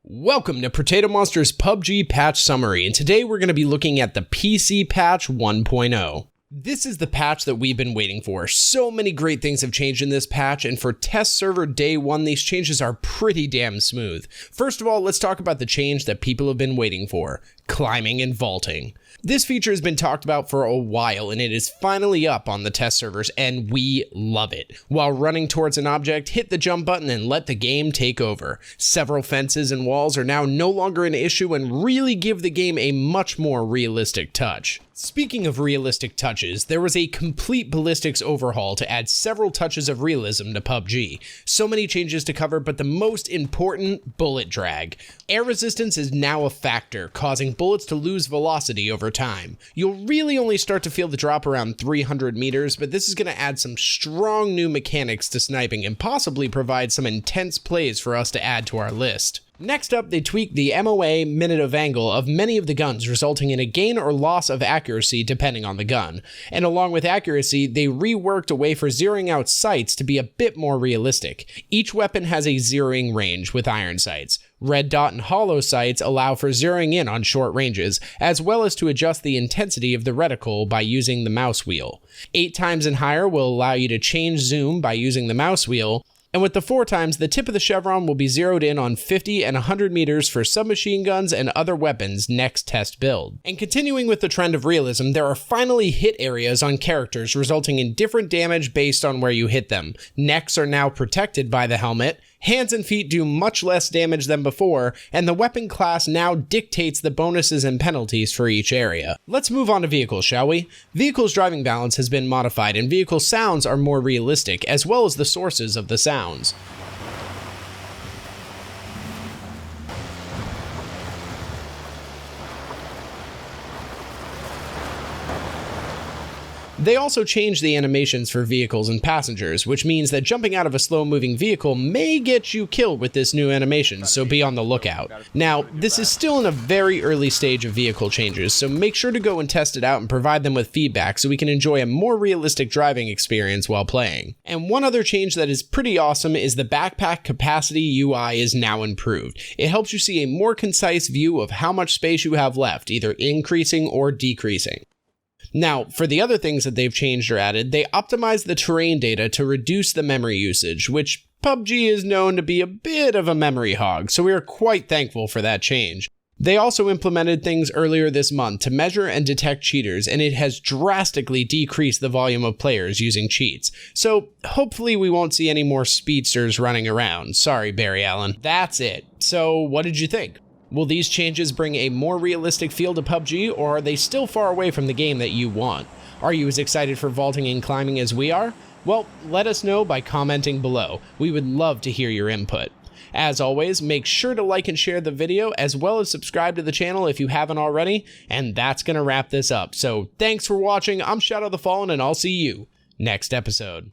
Welcome to Protatomonster's PUBG patch summary, and today we're going to be looking at the PC patch 1.0. This is the patch that we've been waiting for. So many great things have changed in this patch, and for test server day one, these changes are pretty damn smooth. First of all, let's talk about the change that people have been waiting for: climbing and vaulting. This feature has been talked about for a while, and it is finally up on the test servers, and we love it. While running towards an object, hit the jump button and let the game take over. Several fences and walls are now no longer an issue and really give the game a much more realistic touch. Speaking of realistic touches, there was a complete Ballistics overhaul to add several touches of realism to PUBG. So many changes to cover, but the most important, bullet drag. Air resistance is now a factor, causing bullets to lose velocity over time. You'll really only start to feel the drop around 300 meters, but this is going to add some strong new mechanics to sniping and possibly provide some intense plays for us to add to our list. Next up, they tweaked the MOA minute of angle of many of the guns, resulting in a gain or loss of accuracy depending on the gun. And along with accuracy, they reworked a way for zeroing out sights to be a bit more realistic. Each weapon has a zeroing range with iron sights. Red dot and hollow sights allow for zeroing in on short ranges, as well as to adjust the intensity of the reticle by using the mouse wheel. 8 times and higher will allow you to change zoom by using the mouse wheel. And with the 4 times, the tip of the chevron will be zeroed in on 50 and 100 meters for submachine guns and other weapons next test build. And continuing with the trend of realism, there are finally hit areas on characters, resulting in different damage based on where you hit them. Necks are now protected by the helmet, hands and feet do much less damage than before, and the weapon class now dictates the bonuses and penalties for each area. Let's move on to vehicles, shall we? Vehicles' driving balance has been modified, and vehicle sounds are more realistic, as well as the sources of the sounds. They also changed the animations for vehicles and passengers, which means that jumping out of a slow-moving vehicle may get you killed with this new animation, so be on the lookout. Now, this is still in a very early stage of vehicle changes, so make sure to go and test it out and provide them with feedback so we can enjoy a more realistic driving experience while playing. And one other change that is pretty awesome is the backpack capacity UI is now improved. It helps you see a more concise view of how much space you have left, either increasing or decreasing. Now, for the other things that they've changed or added, they optimized the terrain data to reduce the memory usage, which PUBG is known to be a bit of a memory hog, so we are quite thankful for that change. They also implemented things earlier this month to measure and detect cheaters, and it has drastically decreased the volume of players using cheats. So hopefully we won't see any more speedsters running around. Sorry, Barry Allen. That's it. So what did you think? Will these changes bring a more realistic feel to PUBG, or are they still far away from the game that you want? Are you as excited for vaulting and climbing as we are? Well, let us know by commenting below. We would love to hear your input. As always, make sure to like and share the video, as well as subscribe to the channel if you haven't already, and that's gonna wrap this up. So thanks for watching. I'm Shadow the Fallen, and I'll see you next episode.